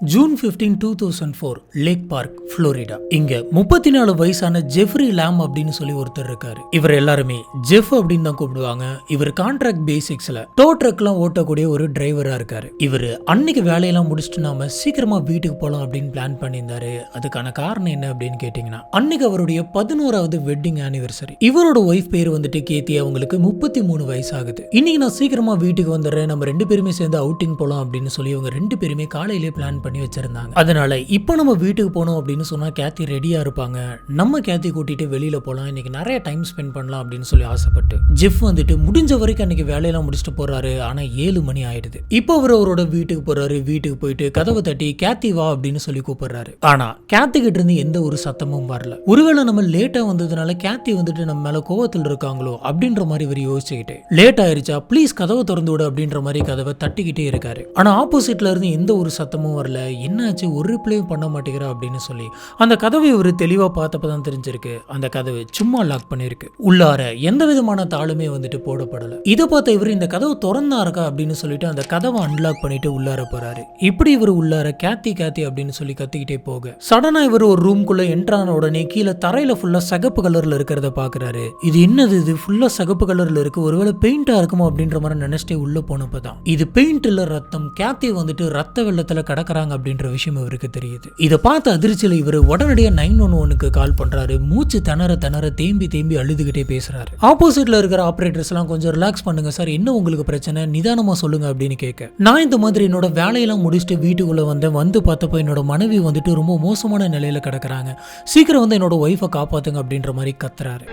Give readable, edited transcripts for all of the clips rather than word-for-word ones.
June 15, 2004 lakh park, Florida. இங்க 34 வயசான Jeffrey லாம் அப்படின்னு சொல்லி ஒருத்தர் இருக்காரு. இவர் எல்லாருமே ஜெஃப் அப்படின்னு தான் கூப்பிடுவாங்க. இவர் கான்ட்ராக்ட் பேசிக்ஸ்ல டோ ட்ரக்லாம் ஓட்டக்கூடிய ஒரு டிரைவரா இருக்காரு. இவர் அன்னைக்கு வேலையெல்லாம் முடிச்சுட்டு நாம சீக்கிரமா வீட்டுக்கு போலாம் அப்படின்னு பிளான் பண்ணியிருந்தாரு. அதுக்கான காரணம் என்ன அப்படின்னு கேட்டீங்கன்னா, அன்னைக்கு அவருடைய 11வது வெட்டிங் ஆனிவர்சரி. இவரோட ஒய்ஃப் பேர் வந்துட்டு கேத்தி. அவங்களுக்கு 33 வயசு ஆகுது. இன்னைக்கு நான் சீக்கிரமா வீட்டுக்கு வந்துடுறேன், நம்ம ரெண்டு பேருமே சேர்ந்து அவுட்டிங் போலாம் அப்படின்னு சொல்லி இவங்க ரெண்டு பேருமே காலையிலே பிளான் பண்ணி வச்சிருந்தாங்க. அதனால இப்போ நம்ம வீட்டுக்கு போனோம் அப்படின்னு சொன்னா கேத்தி ரெடியா இருப்பாங்க. நம்ம கேத்தி கூட்டிட்டு வெளியில போலாம், இன்னைக்கு நிறைய டைம் ஸ்பெண்ட் பண்ணலாம் அப்படின்னு சொல்லி ஆசைப்பட்டு ஜெஃப் வந்துட்டு முடிஞ்ச வரைக்கும் அன்னைக்கு வேலையெல்லாம் முடிச்சுட்டு போறாரு. ஆனா 7 மணி ஆயிடுது. இப்போ அவர் அவரோட வீட்டுக்கு போறாரு. வீட்டுக்கு போயிட்டு கதவை தட்டி கேத்தி வா அப்படின்னு சொல்லி கூப்பிடுறாரு. ஆனா கேத்தி கிட்ட இருந்து எந்த ஒரு சத்தமும் வரல. ஒருவேளை நம்ம லேட்டா வந்ததுனால கேத்தி வந்துட்டு நம்ம மேல கோவத்தில் இருக்காங்களோ அப்படின்ற மாதிரி இவர் யோசிச்சுக்கிட்டு, லேட் ஆயிருச்சா ப்ளீஸ் கதவை திறந்து விடு அப்படின்ற மாதிரி கதவை தட்டிக்கிட்டே இருக்காரு. ஆனா ஆப்போசிட்ல இருந்து எந்த ஒரு சத்தமும் வரல. என்னாச்சு, ஒரு ரிப்ளையும் பண்ண மாட்டேங்கிறா அப்படின்னு சொல்லி அந்த கதவை ஒரு தெளிவா பார்த்தப்பதான் தெரிஞ்சிருக்கு, அந்த கதவை சும்மா லாக் பண்ணிருக்கு. உள்ளார எந்த விதமான தாளுமே வந்துட்டு போடப்படல. இதை பார்த்த இவர் இந்த கதவு திறந்தா இருக்கா அப்படின்னு சொல்லிட்டு அந்த கதவை அன்லாக் பண்ணிட்டு உள்ளார போறாரு. இப்படி இவர் உள்ளார கேத்தி கேத்தி அப்படின்னு சொல்லி கத்திக்கிட்டே போக சடனா இவர் ஒரு ரூம்குள்ள என்ட்ரான உடனே கீழே தரையில ஃபுல்லா சகப்பு கலர்ல இருக்கிறத பாக்குறாரு. இது என்னது, இது ஃபுல்லா சகப்பு கலர்ல இருக்கு, ஒருவேளை பெயிண்டா இருக்குமோ அப்படின்ற மாதிரி நினைச்சிட்டே உள்ள போனப்பதான் இது பெயிண்ட் இல்ல ரத்தம். கேத்தி வந்துட்டு ரத்த வெள்ளத்துல கடக்குறாங்க அப்படின்ற விஷயம் இவருக்கு தெரியுது. இதை பார்த்த அதிர்ச்சியில இவர் உடனடியாக 911க்கு கால் பண்றாரு. மூச்சு திணற திணற தேம்பி தேம்பி அழுதுகிட்டே பேசுறாரு. ஆப்போசிட்ல இருக்கிற ஆபரேட்டர்ஸ் எல்லாம் கொஞ்சம் ரிலாக்ஸ் பண்ணுங்க சார், என்ன உங்களுக்கு பிரச்சனை, நிதானமா சொல்லுங்க அப்படின்னு கேட்க, நான் இந்த மாதிரி என்னோட வேலையெல்லாம் முடிச்சுட்டு வீட்டுக்குள்ள வந்து பார்த்தப்போ என்னோட மனைவி வந்துட்டு ரொம்ப மோசமான நிலையில கிடக்குறாங்க, சீக்கிரம் வந்து என்னோட ஒய்ஃபை காப்பாத்துங்க அப்படின்ற மாதிரி கத்துறாரு.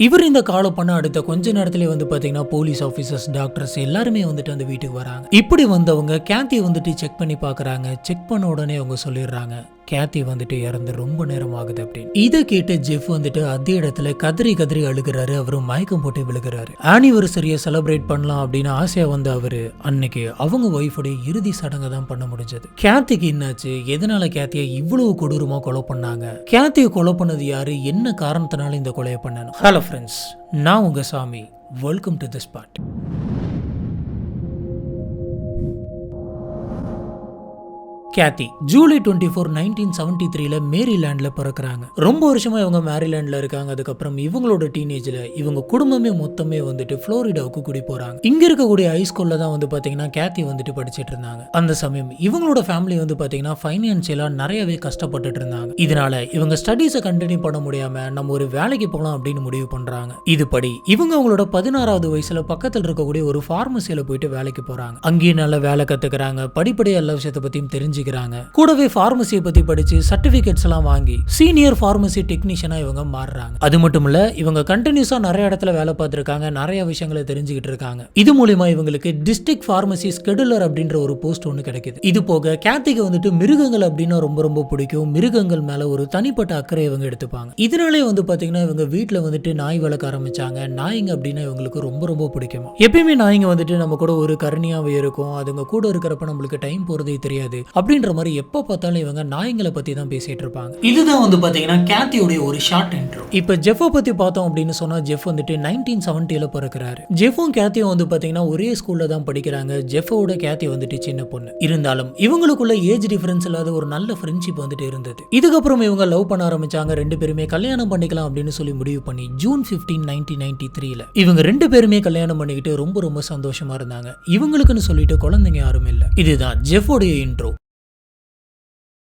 இவர் இந்த காலை பண்ண அடுத்த கொஞ்ச நேரத்திலே வந்து பாத்தீங்கன்னா போலீஸ் ஆபீசர்ஸ், டாக்டர்ஸ் எல்லாருமே வந்துட்டு அந்த வீட்டுக்கு வராங்க. இப்படி வந்தவங்க கேத்தியை வந்துட்டு செக் பண்ணி பாக்குறாங்க. செக் பண்ண உடனே அவங்க சொல்லிடுறாங்க, கேத்தி வந்துட்டு இறந்து ரொம்ப நேரம் ஆகுது அப்படின்னு. இதை கேட்டு ஜெஃப் வந்துட்டு அதே இடத்துல கதறி கதறி அழுகிறாரு. அவரும் மயக்கம் போட்டு விழுகிறாரு. ஆனிவர்சரியை செலிப்ரேட் பண்ணலாம் அப்படின்னு ஆசையா வந்து அவரு அன்னைக்கு அவங்க ஒய்ஃபுடைய இறுதி சடங்கை தான் பண்ண முடிஞ்சது. கேத்திக்கு என்னாச்சு, எதனால கேத்தியை இவ்வளவு கொடூரமா கொலை பண்ணாங்க, கேத்தியை கொலை பண்ணது யாரு, என்ன காரணத்தினால இந்த கொலையை பண்ணணும். ஹலோ ஃப்ரெண்ட்ஸ், நான் உங்க சாமி. Welcome to this part. Kathy July 24, 1973 மேரிலாண்ட்ல பிறக்கிறாங்க. ரொம்ப வருஷமா இவங்க மேரிலாண்ட்ல இருக்காங்க. அதுக்கப்புறம் இவங்களோட டீனேஜ்ல இவங்க குடும்பமே மொத்தமே வந்துட்டு புளோரிடாவுக்கு குடி போறாங்க. இங்க இருக்கக்கூடிய ஹைஸ்கூல்ல தான் வந்து பாத்தீங்கன்னா கேத்தி வந்துட்டு படிச்சுட்டு இருந்தாங்க. அந்த சமயம் இவங்களோட ஃபேமிலி வந்து பாத்தீங்கன்னா ஃபைனான்சியலா நிறையவே கஷ்டப்பட்டுட்டு இருந்தாங்க. இதனால இவங்க ஸ்டடீஸை கண்டினியூ பண்ண முடியாம நம்ம ஒரு வேலைக்கு போகலாம் அப்படின்னு முடிவு பண்றாங்க. இதுபடி இவங்க அவங்களோட 16வது வயசுல பக்கத்தில் இருக்கக்கூடிய ஒரு பார்மசியில போயிட்டு வேலைக்கு போறாங்க. அங்கேயே நல்ல வேலை கத்துக்கிறாங்க. படிப்படியா எல்லா விஷயத்தை பத்தியும் தெரிஞ்சு கூடவே பார்மசியை பத்தி படிச்சு சர்டிபிகேட்ஸ் எல்லாம் வாங்கி சீனியர் பார்மசி டெக்னீஷியனா இவங்க மாறுறாங்க. அது மட்டும் இல்ல, இவங்க கண்டினியூஸா நிறைய இடத்துல வேலை பார்த்திருக்காங்க, நிறைய விஷயங்களை தெரிஞ்சுக்கிட்டு இருக்காங்க. இது மூலமா இவங்களுக்கு டிஸ்ட்ரிக்ட் பார்மசி ஸ்கெடுலர் அப்படின்ற ஒரு போஸ்ட் ஒன்று கிடைக்குது. இது போக கேத்திக்கு வந்துட்டு மிருகங்கள் அப்படின்னா ரொம்ப ரொம்ப பிடிக்கும். மிருகங்கள் மேல ஒரு தனிப்பட்ட அக்கறை இவங்க எடுத்துப்பாங்க. இதனாலே வந்து பாத்தீங்கன்னா இவங்க வீட்டுல வந்துட்டு நாய் வளர்க்க ஆரம்பிச்சாங்க. நாய்ங்க அப்படின்னா இவங்களுக்கு ரொம்ப ரொம்ப பிடிக்கும். எப்பயுமே நாய்ங்க வந்துட்டு நம்ம கூட ஒரு கருணையாவே இருக்கும். அதுங்க கூட இருக்கிறப்ப நம்மளுக்கு டைம் போறதே தெரியாது. அப்படின்ற மாதிரி எப்ப பார்த்தாலும் இவங்க நாய்களை பத்தி தான் பேசிட்டு இருப்பாங்க. இதுதான் வந்து பாத்தீங்கன்னா கேத்தியோட ஒரு ஷார்ட் இன்ட்ரோ. இப்ப ஜெஃபை பத்தி பார்த்தோம் அப்படின்னு சொன்னா, ஜெஃப் வந்துட்டு 1970ல பிறக்கிறாரு. ஜெஃபும் கேத்தியும் வந்து பாத்தீங்கன்னா ஒரே ஸ்கூல்ல தான் படிக்கிறாங்க. ஜெஃபோட கேத்தி வந்துட்டு சின்ன பொண்ணு. இருந்தாலும் இவங்களுக்குள்ள ஏஜ் டிஃபரன்ஸ் இல்லாத ஒரு நல்ல ஃப்ரெண்ட்ஷிப் வந்துட்டு இருந்தது. இதுக்கப்புறம் இவங்க லவ் பண்ண ஆரம்பிச்சாங்க. ரெண்டு பேருமே கல்யாணம் பண்ணிக்கலாம் அப்படின்னு சொல்லி முடிவு பண்ணி ஜூன் 15, 1993ல இவங்க ரெண்டு பேருமே கல்யாணம் பண்ணிக்கிட்டு ரொம்ப ரொம்ப சந்தோஷமா இருந்தாங்க. இவங்களுக்குன்னு சொல்லிட்டு குழந்தைங்க யாரும் இல்ல. இதுதான் ஜெஃபோடைய இன்ட்ரோ.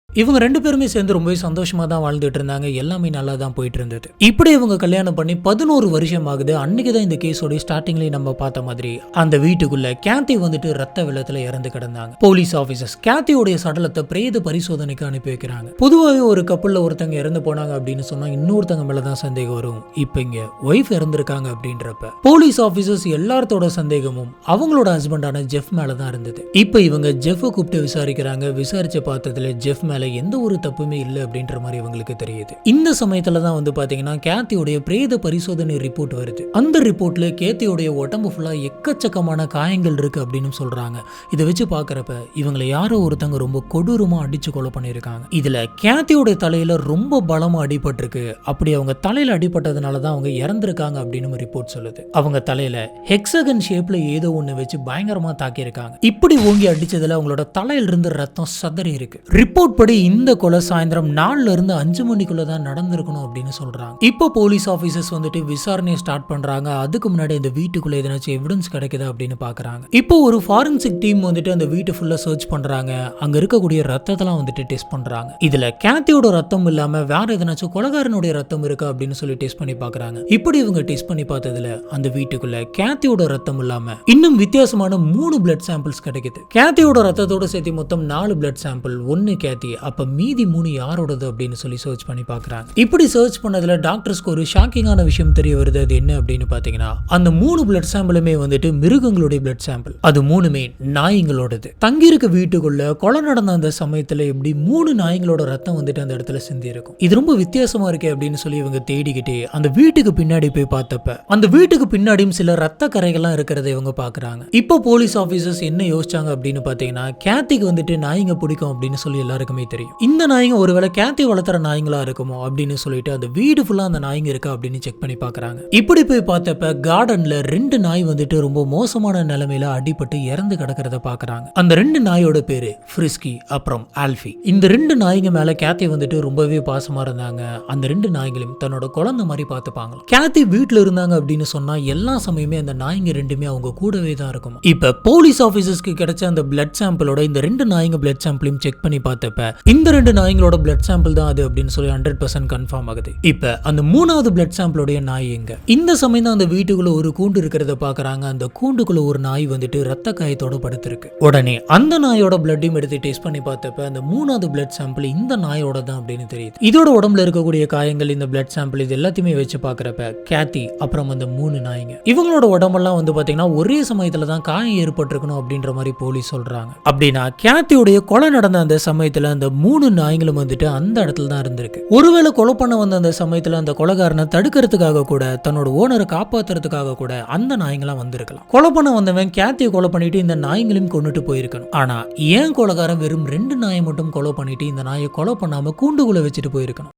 இவங்க ரெண்டு பேருமே சேர்ந்து ரொம்பவே சந்தோஷமா தான் வாழ்ந்துட்டு இருந்தாங்க. எல்லாமே நல்லா தான் போயிட்டு இருந்தது. இப்படி இவங்க கல்யாணம் பண்ணி 11 வருஷம் ஆகுது. அன்னைக்கு தான் இந்த கேஸோட ஸ்டார்டிங்லயே நம்ம பார்த்த மாதிரி அந்த வீட்டுக்குள்ள கேத்தி வந்துட்டு ரத்த வெள்ளத்துல இறந்து கிடந்தாங்க. போலீஸ் ஆபீசர்ஸ் கேத்தியோடைய சடலத்தை பிரேத பரிசோதனைக்கு அனுப்பி வைக்கிறாங்க. பொதுவாகவே ஒரு கப்பல்ல ஒருத்தங்க இறந்து போனாங்க அப்படின்னு சொன்னா இன்னொருத்தங்க மேலதான் சந்தேகம் வரும். இப்ப இங்க ஒய்ஃப் இறந்திருக்காங்க அப்படின்றப்ப போலீஸ் ஆபீசர்ஸ் எல்லாத்தோட சந்தேகமும் அவங்களோட ஹஸ்பண்டான ஜெஃப் மேலதான் இருந்தது. இப்ப இவங்க ஜெஃபை கூப்பிட்டு விசாரிக்கிறாங்க. விசாரிச்சு பார்த்ததுல ஜெஃப் மேல மேல எந்த ஒரு தப்புமே இல்லை அப்படின்ற மாதிரி இவங்களுக்கு தெரியுது. இந்த சமயத்துல தான் வந்து பாத்தீங்கன்னா கேத்தியோடைய பிரேத பரிசோதனை ரிப்போர்ட் வருது. அந்த ரிப்போர்ட்ல கேத்தியோடைய உடம்பு ஃபுல்லா எக்கச்சக்கமான காயங்கள் இருக்கு அப்படின்னு சொல்றாங்க. இதை வச்சு பாக்குறப்ப இவங்களை யாரோ ஒருத்தங்க ரொம்ப கொடூரமா அடிச்சு கொலை பண்ணிருக்காங்க. இதுல கேத்தியோட தலையில ரொம்ப பலமா அடிபட்டிருக்கு. அப்படி அவங்க தலையில அடிபட்டதுனாலதான் அவங்க இறந்திருக்காங்க அப்படின்னு ரிப்போர்ட் சொல்லுது. அவங்க தலையில ஹெக்ஸகன் ஷேப்ல ஏதோ ஒண்ணு வச்சு பயங்கரமா தாக்கியிருக்காங்க. இப்படி ஓங்கி அடிச்சதுல அவங்களோட தலையில இருந்து ரத்தம் சதறி இருக்கு. ரிப்போர்ட் படி இந்த கொலை சாயந்தரம் 4 இருந்து 5 மணிக்குள்ள தான் நடந்திருக்கணும் அப்படின்னு சொல்றாங்க. இப்போ போலீஸ் ஆபீசர்ஸ் வந்துட்டு விசாரணையை ஸ்டார்ட் பண்றாங்க. அதுக்கு முன்னாடி இந்த வீட்டுக்குள்ள எதனாச்சும் எவிடன்ஸ் கிடைக்குதா அப்படின்னு பாக்குறாங்க. இப்போ ஒரு ஃபாரன்சிக் டீம் வந்துட்டு அந்த வீட்டை ஃபுல்லா சர்ச் பண்றாங்க. அங்க இருக்கக்கூடிய ரத்தத்தெல்லாம் வந்துட்டு டெஸ்ட் பண்றாங்க. இதுல கேத்தியோட ரத்தம் இல்லாம வேற எதனாச்சும் கொலைகாரனுடைய ரத்தம் இருக்கா அப்படின்னு சொல்லி டெஸ்ட் பண்ணி பாக்குறாங்க. இப்படி இவங்க டெஸ்ட் பண்ணி பார்த்ததுல அந்த வீட்டுக்குள்ள கேத்தியோட ரத்தம் இல்லாம இன்னும் வித்தியாசமான 3 பிளட் சாம்பிள்ஸ் கிடைக்குது. கேத்தியோட ரத்தத்தோட சேர்த்து மொத்தம் 4 பிளட் சாம்பிள், 1 கேத்தி, அப்ப மீதி 3 யாரோடது அப்படின்னு சொல்லி சர்ச் பண்ணி பாக்குறாங்க. இப்படி சர்ச் பண்ணதுல டாக்டர்ஸ்க்கு ஒரு ஷாக்கிங்கான விஷயம் தெரிய வருது. அது என்ன அப்படின்னு பாத்தீங்கன்னா அந்த 3 பிளட் சாம்பிளுமே வந்துட்டு மிருகங்களுடைய பிளட் சாம்பிள். அது 3மே நாய்களோடது. தங்கியிருக்க வீட்டுக்குள்ள கொலை நடந்த அந்த சமயத்துல எப்படி 3 நாய்களோட ரத்தம் வந்துட்டு அந்த இடத்துல சிந்தி இருக்கும். இது ரொம்ப வித்தியாசமா இருக்கு அப்படின்னு சொல்லி இவங்க தேடிக்கிட்டே அந்த வீட்டுக்கு பின்னாடி போய் பார்த்தப்ப அந்த வீட்டுக்கு பின்னாடியும் சில ரத்த கரைகள்லாம் இருக்கிறத இவங்க பாக்குறாங்க. இப்போ போலீஸ் ஆபீசர்ஸ் என்ன யோசிச்சாங்க அப்படின்னு பாத்தீங்கன்னா கேத்திக்கு வந்துட்டு நாய்ங்க பிடிக்கும் அப்படின்னு சொல்லி எல்லாருக்குமே தெரியும். இந்த நாய்ங்க ஒருவேளை கேத்தி வளர்த்துற நாய்ங்களா இருக்குமோ அப்படின்னு சொல்லிட்டு அந்த வீடு ஃபுல்லா அந்த நாய்ங்க இருக்கா அப்படின்னு செக் பண்ணி பாக்குறாங்க. இப்படி போய் பார்த்தப்ப கார்டன்ல 2 நாய் வந்துட்டு ரொம்ப மோசமான நிலைமையில அடிபட்டு இறந்து கிடக்கிறத பாக்குறாங்க. அந்த 2 நாயோட பேரு ஃப்ரிஸ்கி அப்புறம் ஆல்ஃபி. இந்த 2 நாய்ங்க மேல கேத்தி வந்துட்டு ரொம்பவே பாசமா இருந்தாங்க. அந்த 2 நாய்களையும் தன்னோட குழந்தை மாதிரி பார்த்துப்பாங்க. கேத்தி வீட்டுல இருந்தாங்க அப்படின்னு சொன்னா எல்லா சமயமே அந்த நாய்ங்க 2மே அவங்க கூடவே தான் இருக்கும். இப்ப போலீஸ் ஆபீசர்ஸ்க்கு கிடைச்ச அந்த பிளட் சாம்பிளோட இந்த 2 நாய்ங்க பிளட் சாம்பிளையும் செக் பண்ணி பார்த்தப்ப இந்த 2 நாய்ங்களோட பிளட் சாம்பிள் தான் அது அப்படின்னு சொல்லி 100% கன்ஃபார்ம் ஆகுது. இப்ப அந்த 3வது பிளட் சாம்பிளோட நாய் எங்க? இந்த சமயம் தான் அந்த வீட்டுக்குள்ள ஒரு கூண்டு இருக்கிறத பாக்குறாங்க. அந்த கூண்டுக்குள்ள ஒரு நாய் வந்துட்டு ரத்த காயத்தோட படுத்திருக்கு. உடனே அந்த நாயோட பிளட்டையும் எடுத்து டெஸ்ட் பண்ணி பார்த்தப்ப அந்த 3வது பிளட் சாம்பிள் இந்த நாயோட தான் அப்படின்னு தெரியுது. இதோட உடம்புல இருக்கக்கூடிய காயங்கள், இந்த பிளட் சாம்பிள், இது எல்லாத்தையுமே வச்சு பாக்குறப்ப கேத்தி அப்புறம் அந்த 3 நாய்ங்க இவங்களோட உடம்பெல்லாம் வந்து பாத்தீங்கன்னா ஒரே சமயத்துல தான் காயம் ஏற்பட்டிருக்கணும் அப்படின்ற மாதிரி போலீஸ் சொல்றாங்க. அப்படின்னா கேத்தியோடைய கொலை நடந்த அந்த சமயத்துல அந்த 3 நாய்களும் வந்துட்டு அந்த இடத்துல தான் இருந்திருக்கு. ஒருவேளை கொலை பண்ண வந்த அந்த சமயத்துல அந்த கொலைகாரனை தடுக்கிறதுக்காக கூட தன்னோட ஓனரை காப்பாத்துறதுக்காக கூட அந்த நாய்ங்களாம் வந்திருக்கலாம். கொலை பண்ண வந்தவன் கேத்தியை கொலை பண்ணிட்டு இந்த நாய்களையும் கொண்டுட்டு போயிருக்கணும். ஆனா ஏன் கொலைகாரன் வெறும் 2 நாயை மட்டும் கொலை பண்ணிட்டு இந்த நாயை கொலை பண்ணாம கூண்டுக்குள்ள வச்சுட்டு போயிருக்கணும்?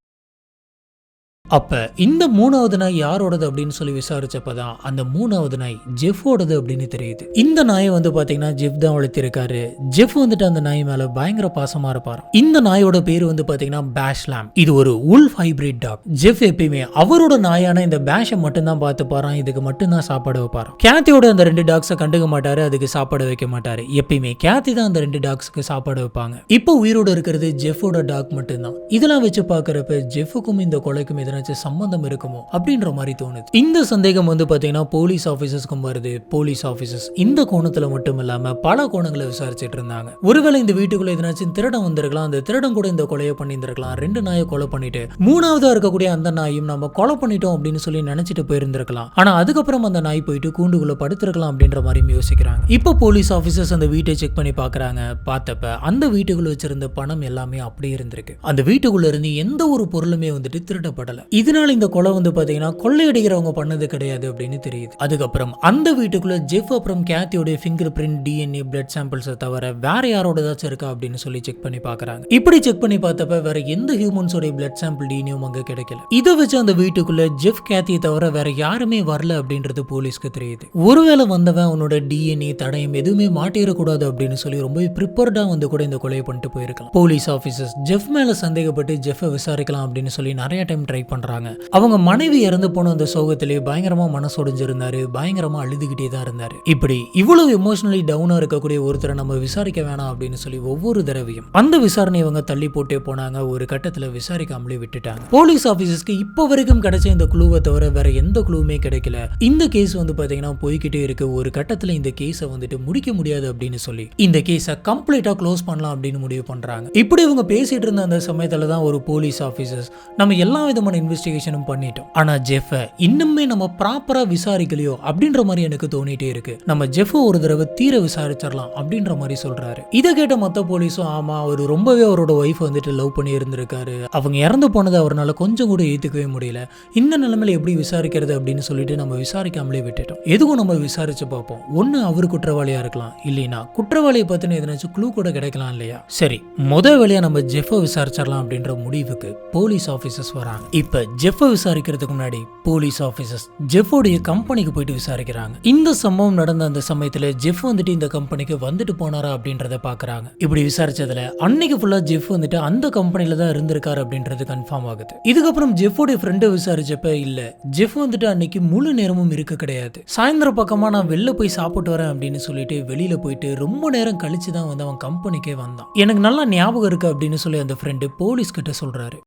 அப்ப இந்த 3வது நாய் யாரோடது அப்படின்னு சொல்லி விசாரிச்சப்பதான் அந்த 3வது நாய் ஜெஃபோடது அப்படின்னு தெரியுது. இந்த நாயை வந்து பாத்தீங்கன்னா ஜெஃப் தான் வளர்த்திருக்காரு. ஜெஃப் வந்துட்டு அந்த நாய் மேல பயங்கர பாசமா இருப்பாரு. இந்த நாயோட பேரு வந்து பாத்தீங்கன்னா பேஷ்லாம். இது ஒரு உல்ஃப் ஹைபிரிட் டாக். ஜெஃப் எப்பயுமே அவரோட நாயான இந்த பேஷை மட்டும் தான் பார்த்துப்பாராம். இதுக்கு மட்டும் தான் சாப்பாடு வைப்பாரு. கேத்தியோட அந்த 2 டாக்ஸை கண்டுக்க மாட்டாரு. அதுக்கு சாப்பாடு வைக்க மாட்டாரு. எப்பயுமே கேத்தி தான் அந்த 2 டாக்ஸுக்கு சாப்பாடு வைப்பாங்க. இப்போ உயிரோட இருக்கிறது ஜெஃபோட டாக் மட்டும்தான். இதெல்லாம் வச்சு பாக்குறப்ப ஜெஃபுக்கும் இந்த கொலைக்கும் சம்பந்தம் இருக்குமோ அப்படின்ற மாதிரி தோணுது. இந்த சந்தேகம் வந்து பாத்தீங்கன்னா போலீஸ் ஆபீசர்ஸ்க்கும் வருது. போலீஸ் ஆபீசர்ஸ் இந்த கோணத்துல மட்டும் இல்லாம பல கோணங்களை விசாரிச்சுட்டு இருந்தாங்க. ஒருவேளை இந்த வீட்டுக்குள்ள எதனாச்சும் திருடம் வந்திருக்கலாம். அந்த திருடம் கூட இந்த கொலையை பண்ணியிருந்திருக்கலாம். 2 நாயை கொலை பண்ணிட்டு 3வதா இருக்கக்கூடிய அந்த நாயும் நம்ம கொலை பண்ணிட்டோம் அப்படின்னு சொல்லி நினைச்சிட்டு போயிருந்திருக்கலாம். ஆனா அதுக்கப்புறம் அந்த நாய் போயிட்டு கூண்டுக்குள்ள படுத்திருக்கலாம் அப்படின்ற மாதிரி யோசிக்கிறாங்க. இப்போ போலீஸ் ஆபீசர்ஸ் அந்த வீட்டை செக் பண்ணி பாக்குறாங்க. பார்த்தப்ப அந்த வீட்டுக்குள்ள வச்சிருந்த பணம் எல்லாமே அப்படியே இருந்திருக்கு. அந்த வீட்டுக்குள்ள இருந்து எந்த ஒரு பொருளுமே வந்துட்டு திருடப்படல. இதனால இந்த கொலை வந்து பாத்தீங்கன்னா கொள்ளையடிக்கிறவங்க பண்ணது கிடையாது அப்படின்னு தெரியுது. அதுக்கப்புறம் அந்த வீட்டுக்குள்ள ஜெஃப் அப்புறம் கேத்தியோட finger print, DNA, blood samples தவிர வேற யாரோட ஏதாச்சும் இருக்கா அப்படின்னு சொல்லி செக் பண்ணி பாக்குறாங்க. இப்படி செக் பண்ணி பார்த்தப்ப வேற எந்த ஹியூமன்ஸோட பிளட் சாம்பிள் டிஎன்ஏவும் அங்க கிடைக்கல. இதை வச்சு அந்த வீட்டுக்குள்ள ஜெஃப், கேத்தியை தவிர வேற யாருமே வரல அப்படின்றது போலீஸ்க்கு தெரியுது. ஒருவேளை வந்தவன் உன்னோட டிஎன்ஏ தடயம் எதுவுமே மாட்டிடக்கூடாது அப்படின்னு சொல்லி ரொம்ப ப்ரிப்பேர்டா வந்து கூட இந்த கொலையை பண்ணிட்டு போயிருக்கலாம். போலீஸ் ஆபீசர்ஸ் ஜெஃப் மேல சந்தேகப்பட்டு ஜெஃபை விசாரிக்கலாம் அப்படின்னு சொல்லி நிறைய டைம் ட்ரை பண்றாங்க. அவங்க மனைவி இறந்து போன அந்த சோகத்திலே பயங்கரமா மனசொடிஞ்சிருந்தாரு. பயங்கரமா அழுதுகிட்டே தான் இருந்தாரு. இப்படி இவ்வளவு எமோஷனலி டவுனா இருக்கக்கூடிய ஒருத்தரை நம்ம விசாரிக்க வேணாம் அப்படின்னு சொல்லி ஒவ்வொரு தடவையும் அந்த விசாரணை இவங்க தள்ளி போட்டே போனாங்க. ஒரு கட்டத்துல விசாரிக்காமலே விட்டுட்டாங்க. போலீஸ் ஆபீசர்ஸ்க்கு இப்ப வரைக்கும் கிடைச்ச இந்த குழுவை தவிர வேற எந்த குழுவுமே கிடைக்கல. இந்த கேஸ் வந்து பாத்தீங்கன்னா போய்கிட்டே இருக்கு. ஒரு கட்டத்துல இந்த கேஸை வந்துட்டு முடிக்க முடியாது அப்படின்னு சொல்லி இந்த கேஸை கம்ப்ளீட்டா க்ளோஸ் பண்ணலாம் அப்படின்னு முடிவு பண்றாங்க. இப்படி இவங்க பேசிட்டு இருந்த அந்த சமயத்துல தான் ஒரு போலீஸ் ஆபீசர்ஸ் நம்ம எல்லா விதமான இன்வெஸ்டிகேஷனும் பண்ணிட்டோம். ஆனா ஜெஃப இன்னுமே நம்ம ப்ராப்பரா விசாரிக்கலையோ அப்படின்ற மாதிரி எனக்கு தோணிட்டே இருக்கு. நம்ம ஜெஃப ஒரு தடவை தீர விசாரிச்சிடலாம் அப்படின்ற மாதிரி சொல்றாரு. இதை கேட்ட மொத்த போலீஸும் ஆமா அவர் ரொம்பவே அவரோட ஒய்ஃப் வந்துட்டு லவ் பண்ணி இருந்திருக்காரு, அவங்க இறந்து போனதை அவரால் கொஞ்சம் கூட ஏத்துக்கவே முடியல, இந்த நிலைமையில எப்படி விசாரிக்கிறது அப்படின்னு சொல்லிட்டு நம்ம விசாரிக்காமலே விட்டுட்டோம். எதுவும் நம்ம விசாரிச்சு பார்ப்போம், ஒண்ணு அவர் குற்றவாளியா இருக்கலாம், இல்லைன்னா குற்றவாளியை பத்தின எதனாச்சும் க்ளூ கூட கிடைக்கலாம் இல்லையா. சரி, முதல் வேலையா நம்ம ஜெஃப விசாரிச்சிடலாம் அப்படின்ற முடிவுக்கு போலீஸ் ஆபீசர்ஸ் வராங்க. இப்ப ஜெஃப விசாரிக்கிறதுக்கு முன்னாடி போலீஸ் ஆபீசர்ஸ் ஜெஃபோடைய கம்பெனிக்கு போயிட்டு விசாரிக்கிறாங்க. இந்த சம்பவம் நடந்த அந்த சமயத்துல ஜெஃப் வந்துட்டு இந்த கம்பெனிக்கு வந்துட்டு போனாரா அப்படின்றத பாக்குறாங்க. இப்படி விசாரிச்சதுல அன்னைக்கு ஃபுல்லா ஜெஃப் வந்துட்டு அந்த கம்பெனில தான் இருந்திருக்காரு அப்படின்றது கன்ஃபார்ம் ஆகுது. இதுக்கப்புறம் ஜெஃபோடைய ஃப்ரெண்டை விசாரிச்சப்ப இல்ல, ஜெஃப் வந்துட்டு அன்னைக்கு முழு நேரமும் இருக்க கிடையாது, சாயந்தரம் பக்கமா நான் வெளில போய் சாப்பிட்டு வரேன் அப்படின்னு சொல்லிட்டு வெளியில போயிட்டு ரொம்ப நேரம் கழிச்சு தான் வந்து அவன் கம்பெனிக்கே வந்தான். எனக்கு நல்லா ஞாபகம் இருக்கு அப்படின்னு சொல்லி அந்த ஃப்ரெண்டு போலீஸ் கிட்ட சொல்றாரு.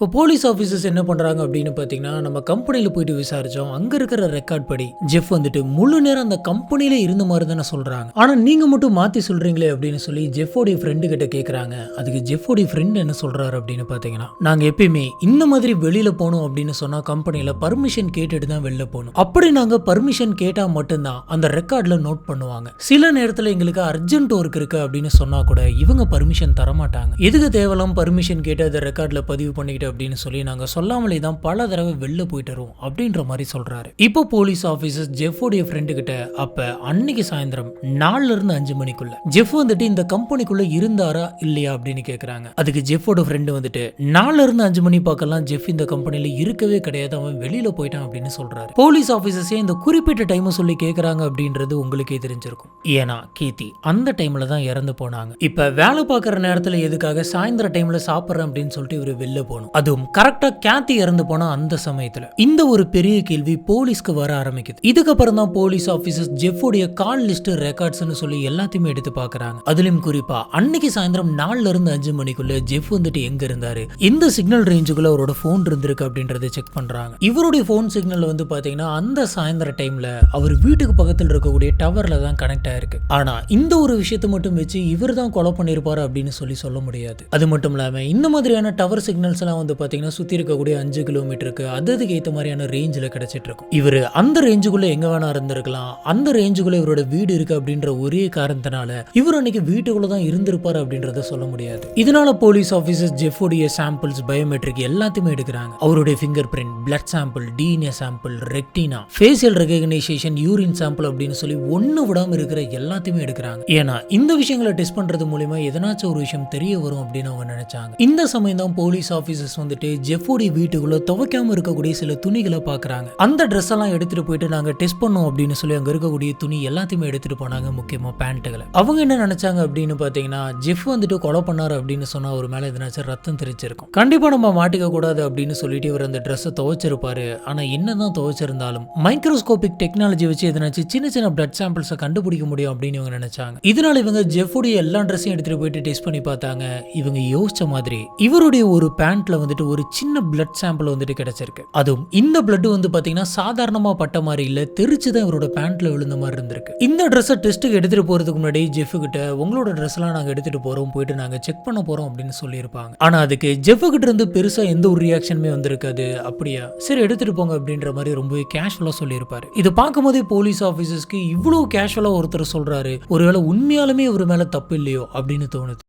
இப்போ போலீஸ் ஆஃபீஸர்ஸ் என்ன பண்ணுறாங்க அப்படின்னு பார்த்தீங்கன்னா, நம்ம கம்பெனியில் போயிட்டு விசாரித்தோம், அங்கே இருக்கிற ரெக்கார்ட் படி ஜெஃப் வந்துட்டு முழு நேரம் அந்த கம்பெனியிலே இருந்த மாதிரி தானே சொல்கிறாங்க, ஆனால் நீங்கள் மட்டும் மாற்றி சொல்கிறீங்களே அப்படின்னு சொல்லி ஜெஃபோடைய ஃப்ரெண்டு கிட்ட கேட்குறாங்க. அதுக்கு ஜெஃபோடைய ஃப்ரெண்டு என்ன சொல்கிறாரு அப்படின்னு பார்த்தீங்கன்னா, நாங்கள் எப்பயுமே இந்த மாதிரி வெளியில் போகணும் அப்படின்னு சொன்னால் கம்பெனியில் பர்மிஷன் கேட்டுட்டு தான் வெளில போகணும், அப்படி நாங்கள் பர்மிஷன் கேட்டால் மட்டும்தான் அந்த ரெக்கார்டில் நோட் பண்ணுவாங்க, சில நேரத்தில் எங்களுக்கு அர்ஜென்ட் ஒர்க் இருக்குது அப்படின்னு சொன்னால் கூட இவங்க பர்மிஷன் தரமாட்டாங்க, எதுக்கு தேவையில்லாம பர்மிஷன் கேட்டு அதை ரெக்கார்டில் பதிவு பண்ணிக்கிட்டு அப்படின்னு சொல்லி நாங்க சொல்லாமலே தான் பல தடவை வெளில போயிட்டு வரோம் அப்படின்ற மாதிரி சொல்றாரு. இப்போ போலீஸ் ஆபீசர்ஸ் ஜெஃபோடைய ஃப்ரெண்டு கிட்ட அப்ப அன்னைக்கு சாயந்தரம் 4 இருந்து 5 மணிக்குள்ள ஜெஃப் வந்துட்டு இந்த கம்பெனிக்குள்ள இருந்தாரா இல்லையா அப்படின்னு கேக்குறாங்க. அதுக்கு ஜெஃபோட ஃப்ரெண்டு வந்துட்டு 4 இருந்து 5 மணி பார்க்கலாம் ஜெஃப் இந்த கம்பெனில இருக்கவே கிடையாது, அவன் வெளியில போயிட்டான் அப்படின்னு சொல்றாரு. போலீஸ் ஆபீசர்ஸே இந்த குறிப்பிட்ட டைம் சொல்லி கேக்குறாங்க அப்படின்றது உங்களுக்கே தெரிஞ்சிருக்கும், ஏன்னா கீர்த்தி அந்த டைம்ல தான் இறந்து போனாங்க. இப்ப வேலை பார்க்குற நேரத்துல எதுக்காக சாயந்தர டைம்ல சாப்பிட்றேன் அப்படின்னு சொல்லிட்டு இவர் வெளில போகணும், அதுவும் கரெக்டா கேத்தி இறந்து போனா அந்த சமயத்துல இந்த ஒரு பெரிய கேள்வி போலீஸ்க்கு வர ஆரம்பிக்குது. இதுக்கப்புறம் தான் போலீஸ் ஆபீசர்ஸ் ஜெஃபோடைய கால் லிஸ்ட் ரெக்கார்ட்ஸ்னு சொல்லி எல்லாத்தையுமே எடுத்து பாக்குறாங்க. அதுலயும் குறிப்பா அன்னைக்கு சாயந்தரம் 4 இருந்து 5 மணிக்குள்ள ஜெஃப் வந்துட்டு எங்க இருந்தாரு, எந்த சிக்னல் ரேஞ்சுக்குள்ள அவரோட போன் இருந்திருக்கு அப்படின்றத செக் பண்றாங்க. இவருடைய போன் சிக்னல் வந்து பாத்தீங்கன்னா அந்த சாயந்தர டைம்ல அவர் வீட்டுக்கு பக்கத்தில் இருக்கக்கூடிய டவர்ல தான் கனெக்ட் ஆயிருக்கு. ஆனா இந்த ஒரு விஷயத்தை மட்டும் வச்சு இவர் தான் கொலை பண்ணிருப்பாரு அப்படின்னு சொல்லி சொல்ல முடியாது. அது மட்டும் இல்லாம இந்த மாதிரியான டவர் சிக்னல்ஸ் எல்லாம் வந்து பாத்தீங்கன்னா சுத்தி இருக்கக்கூடிய 5 கிலோமீட்டருக்கு அதுக்கு ஏத்த மாதிரியான ரேஞ்சில் கிடைச்சிட்டு இருக்கும். இவரு அந்த ரேஞ்சுக்குள்ள எங்க வேணா இருந்திருக்கலாம், அந்த ரேஞ்சுக்குள்ள இவரோட வீடு இருக்கு அப்படின்ற ஒரே காரணத்தினால இவர் அன்னைக்கு வீட்டுக்குள்ள தான் இருந்திருப்பாரு அப்படின்றத சொல்ல முடியாது. இதனால போலீஸ் ஆபீசர்ஸ் ஜெஃபோடைய சாம்பிள்ஸ், பயோமெட்ரிக் எல்லாத்தையுமே எடுக்கிறாங்க. அவருடைய finger print, blood sample, DNA sample, retina, facial recognition, urine sample அப்படின்னு சொல்லி ஒண்ணு விடாம இருக்கிற எல்லாத்தையுமே எடுக்கிறாங்க. ஏன்னா இந்த விஷயங்களை டெஸ்ட் பண்றது மூலமா எதனாச்சும் ஒரு விஷயம் தெரிய வரும் அப்படின்னு அவங்க நினைச்சாங்க. இந்த சமயம் தான் போலீஸ் ஆபீசர்ஸ் வந்துட்டு ஜெஃபோடைய வீட்டுக்குள்ள துவைக்காம இருக்கக்கூடிய சில துணிகளை பாக்குறாங்க. அந்த ட்ரெஸ் எல்லாம் எடுத்துட்டு போயிட்டு நாங்க டெஸ்ட் பண்ணோம் அப்படின்னு சொல்லி அங்க இருக்கக்கூடிய துணி எல்லாத்தையுமே எடுத்துட்டு போனாங்க, முக்கியமா பேண்ட்டுகளை. அவங்க என்ன நினைச்சாங்க அப்படின்னு பாத்தீங்கன்னா, ஜெஃப் வந்துட்டு கொலை பண்ணாரு அப்படின்னு சொன்னா ஒரு மேல எதனாச்சும் ரத்தம் தெரிச்சிருக்கும், கண்டிப்பா நம்ம மாட்டிக்க கூடாது அப்படின்னு சொல்லிட்டு இவர் அந்த ட்ரெஸ்ஸை துவைச்சிருப்பாரு. ஆனா என்னதான் துவைச்சிருந்தாலும் மைக்ரோஸ்கோபிக் டெக்னாலஜி வச்சு எதனாச்சும் சின்ன சின்ன பிளட் சாம்பிள்ஸை கண்டுபிடிக்க முடியும் அப்படின்னு இவங்க நினைச்சாங்க. இதனால இவங்க ஜெஃபோடைய எல்லா ட்ரெஸ்ஸையும் எடுத்துட்டு போயிட்டு டெஸ்ட் பண்ணி பார்த்தாங்க. இவங்க யோசிச்ச மாதிரி இவருடைய ஒரு பேண்ட்ல வந்துட்டு ஒரு சின்ன பிளட் சாம்பிள் வந்துட்டு கிடைச்சிருக்கு. அதுவும் இந்த பிளட் வந்து பாத்தீங்கன்னா சாதாரணமா பட்ட மாதிரி இல்ல, தெரிச்சுதான் இவரோட பேண்ட்ல விழுந்த மாதிரி இருந்திருக்கு. இந்த ட்ரெஸ்ஸை டெஸ்ட்டுக்கு எடுத்துட்டு போறதுக்கு முன்னாடி ஜெஃப் கிட்ட உங்களோட ட்ரெஸ் எல்லாம் நாங்க எடுத்துட்டு போறோம், போயிட்டு நாங்க செக் பண்ண போறோம் அப்படின்னு சொல்லியிருப்பாங்க. ஆனா அதுக்கு ஜெஃப் கிட்ட இருந்து பெருசா எந்த ஒரு ரியாக்ஷனுமே வந்திருக்காது. அப்படியா சரி எடுத்துட்டு போங்க அப்படின்ற மாதிரி ரொம்பவே கேஷுவலா சொல்லியிருப்பாரு. இதை பார்க்கும் போதே போலீஸ் ஆபீசர்ஸ்க்கு இவ்வளவு கேஷுவலா ஒருத்தர் சொல்றாரு, ஒருவேளை உண்மையாலுமே ஒரு மேல தப்பு இல்லையோ அப்படின்னு தோணுது.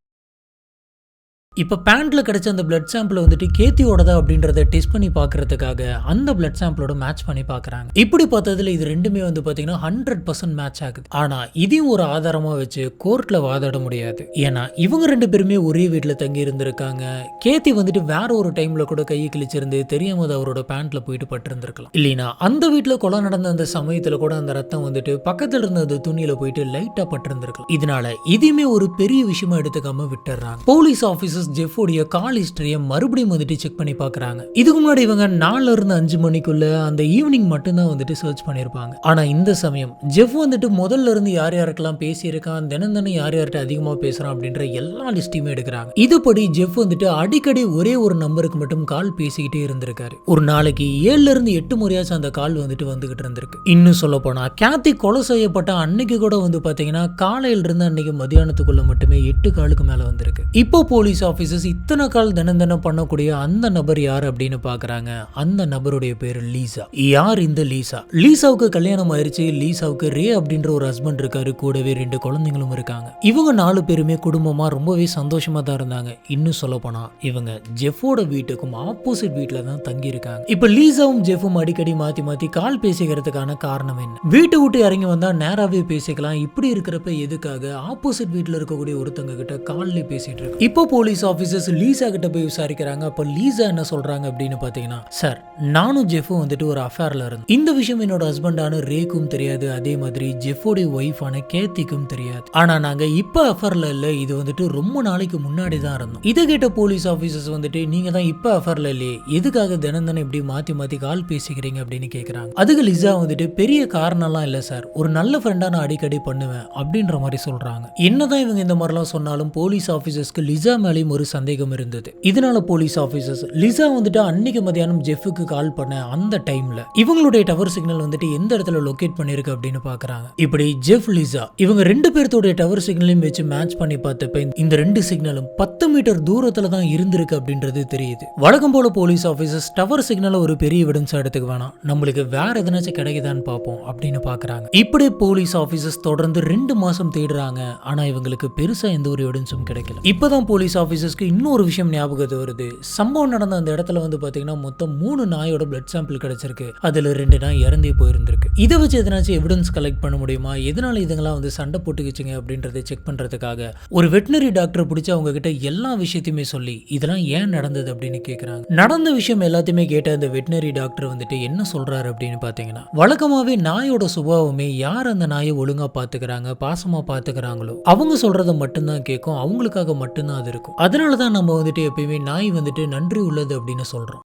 இப்போ பேண்ட்ல கிடைச்ச அந்த பிளட் சாம்பிள் வந்துட்டு கேத்தியோடதா அப்படின்றத டெஸ்ட் பண்ணி பார்க்கறதுக்காக அந்த பிளட் சாம்பிளோட மேட்ச் பண்ணி பார்க்குறாங்க. இப்படி பார்த்ததுல இது ரெண்டுமே வந்து பார்த்தீங்கன்னா 100% மேட்ச் ஆகுது. ஆனா இதையும் ஒரு ஆதாரமா வச்சு கோர்ட்ல வாதாட முடியாது. ஏன்னா இவங்க 2 பேருமே ஒரே வீட்டில் தங்கி இருந்திருக்காங்க. கேத்தி வந்துட்டு வேற ஒரு டைம்ல கூட கையை கிழிச்சிருந்து தெரியாம அவரோட பேண்ட்ல போயிட்டு பட்டிருந்திருக்கலாம். இல்லைன்னா அந்த வீட்டில் கொலை நடந்த அந்த சமயத்துல கூட அந்த ரத்தம் வந்துட்டு பக்கத்துல இருந்த அந்த துணியில போயிட்டு லைட்டா பட்டிருந்திருக்கலாம். இதனால இதையுமே ஒரு பெரிய விஷயமா எடுத்துக்காம விட்டுறாங்க. போலீஸ் ஆபீசர்ஸ் ஜெஃபோடைய கால் ஹிஸ்டரியை மறுபடியும் வந்துட்டு செக் பண்ணி பார்க்கறாங்க. இதுக்கு முன்னாடி இவங்க 4 இருந்து 5 மணிக்குள்ள அந்த ஈவினிங் மட்டும்தான் வந்துட்டு சர்ச் பண்ணியிருப்பாங்க. ஆனா இந்த சமயம் ஜெஃப் வந்துட்டு முதல்ல இருந்து யார் யாருக்கெல்லாம் பேசியிருக்கான், தினம் யார் யார்கிட்ட அதிகமா பேசுறான் அப்படின்ற எல்லா லிஸ்டையுமே எடுக்கிறாங்க. இதுபடி ஜெஃப் வந்துட்டு அடிக்கடி ஒரே ஒரு நம்பருக்கு மட்டும் கால் பேசிக்கிட்டே இருந்திருக்காரு. ஒரு நாளைக்கு 7 இருந்து 8 முறையாச்சும் அந்த கால் வந்துகிட்டு இருந்திருக்கு. இன்னும் சொல்ல போனா கேத்தி கொலை செய்யப்பட்ட அன்னைக்கு கூட வந்து பாத்தீங்கன்னா காலையில இருந்து அன்னைக்கு மதியானத்துக்குள்ள மட்டுமே 8 காலுக்கு மேல வந்திருக்கு. இப்போ போலீஸ் ஆபீசர்ஸ் இத்தனை கால் தினம் பண்ணக்கூடிய அந்த நபர் யார் அப்படின்னு பாக்குறாங்க. அந்த நபருடைய பேரு லீசா. யார் இந்த லீசா? லீசாவுக்கு கல்யாணம் ஆயிருச்சு. லீசாவுக்கு ரே அப்படின்ற ஒரு ஹஸ்பண்ட் இருக்காரு. கூடவே 2 குழந்தைங்களும் இருக்காங்க. இவங்க 4 பேருமே குடும்பமா ரொம்பவே சந்தோஷமா தான் இருந்தாங்க. இன்னும் சொல்ல போனா இவங்க ஜெஃபோட வீட்டுக்கும் ஆப்போசிட் வீட்டுல தான் தங்கி இருக்காங்க. இப்ப லீசாவும் ஜெஃபும் அடிக்கடி மாத்தி மாத்தி கால் பேசிக்கிறதுக்கான காரணம் என்ன? வீட்டை விட்டு இறங்கி வந்தா நேராவே பேசிக்கலாம். இப்படி இருக்கிறப்ப எதுக்காக ஆப்போசிட் வீட்டுல இருக்கக்கூடிய ஒருத்தங்க கிட்ட கால்ல பேசிட்டு இருக்கு? இப்போ போலீஸ் ஆபீசர்ஸ் லீசா கிட்ட போய் விசாரிக்கிறாங்க. அப்ப லீசா என்ன சொல்றாங்க அப்படின்னு பாத்தீங்கன்னா, சார் நானும் ஜெஃபும் வந்துட்டு ஒரு அஃபேர்ல இருந்தோம். இந்த விஷயம் என்னோட ஹஸ்பண்டான ரேக்கும் தெரியாது. அதே மாதிரி ஜெஃபோடைய ஒய்ஃபான கேத்திக்கும் தெரியாது. ஆனா நாங்க இப்ப அஃபேர்ல இல்ல, இது வந்துட்டு ரொம்ப நாளைக்கு முன்னாடி தான் இருந்தோம். இதை கேட்ட போலீஸ் ஆபீசர்ஸ் வந்துட்டு, நீங்க தான் இப்ப அஃபேர்ல இல்லையே, எதுக்காக தினம் இப்படி மாத்தி மாத்தி கால் பேசிக்கிறீங்க அப்படின்னு கேக்குறாங்க. அதுக்கு லிசா வந்துட்டு, பெரிய காரணம்லாம் இல்ல சார், ஒரு நல்ல ஃப்ரெண்டா நான் அடிக்கடி பண்ணுவேன் அப்படின்ற மாதிரி சொல்றாங்க. என்னதான் இவங்க இந்த மாதிரிலாம் சொன்னாலும் போலீஸ் ஆபீசர்ஸ்க்கு லிசா மேலேயும் ஒரு சந்தேகம் இருந்தது. இதனால போலீஸ் ஆபீசர்ஸ் லிசா வந்துட்டு அன்னைக்கு மதியானம் ஜெஃபுக்கு கால் பண்ண அந்த டைம்ல இவங்களுடைய டவர் சிக்னல் வந்துட்டு எந்த இடத்துல லொகேட் பண்ணிருக்கு அப்படின்னு பாக்குறாங்க. இப்படி ஜெஃப் லிசா இவங்க 2 பேர்த்தோட டவர் சிக்னலையும் வச்சு மேட்ச் பண்ணி பார்த்தப்ப இந்த 2 சிக்னலும் 10 மீட்டர் தூரத்துல தான் இருந்திருக்கு அப்படின்றது தெரியுது. வழக்கம் போல போலீஸ் ஆபீசர்ஸ் டவர் சிக்னலை ஒரு பெரிய எவிடன்ஸா எடுத்துக்க வேணாம், நம்மளுக்கு வேற எதனாச்சும் கிடைக்குதான்னு பார்ப்போம் அப்படின்னு பாக்குறாங்க. இப்படி போலீஸ் ஆபீசர்ஸ் தொடர்ந்து 2 மாசம் தேடுறாங்க. ஆனா இவங்களுக்கு பெருசா எந்த ஒரு எவிடன்ஸும் கிடைக்கல. இப்பதான் போலீஸ் ஆபீசர்ஸ்க்கு இன்னொரு விஷயம் ஞாபகத்து வருது. சம்பவம் நடந்த அந்த இடத்துல வந்து பாத்தீங்கன்னா மொத்தம் 3 நாயோட பிளட் சாம்பிள் கிடைச்சிருக்கு. அதுல 2 நாய் இறந்தே போயிருந்திருக்கு. இதை வச்சு எதனாச்சும் எவிடன்ஸ் கலெக்ட் பண்ண முடியுமா, எதனால இதுங்களாம் வந்து சண்டை போட்டுக்கிச்சுங்க அப்படின்றத செக் பண்றதுக்காக ஒரு வெட்டினரி டாக்டர் பிடிச்சி அவங்க கிட்ட எல்லா விஷயத்தையுமே சொல்லி இதெல்லாம் ஏன் நடந்தது அப்படின்னு கேக்குறாங்க. நடந்த விஷயம் எல்லாத்தையுமே கேட்ட அந்த வெட்டினரி டாக்டர் வந்துட்டு என்ன சொல்றாரு அப்படின்னு பாத்தீங்கன்னா, வழக்கமாவே நாயோட சுபாவமே யார் அந்த நாயை ஒழுங்கா பாத்துக்கிறாங்க, பாசமா பாத்துக்கிறாங்களோ அவங்க சொல்றத மட்டும்தான் கேட்கும், அவங்களுக்காக மட்டும்தான் அது இருக்கும். அதனாலதான் நம்ம வந்துட்டு எப்பயுமே நாய் வந்துட்டு நன்றி உள்ளது அப்படின்னு சொல்றோம்.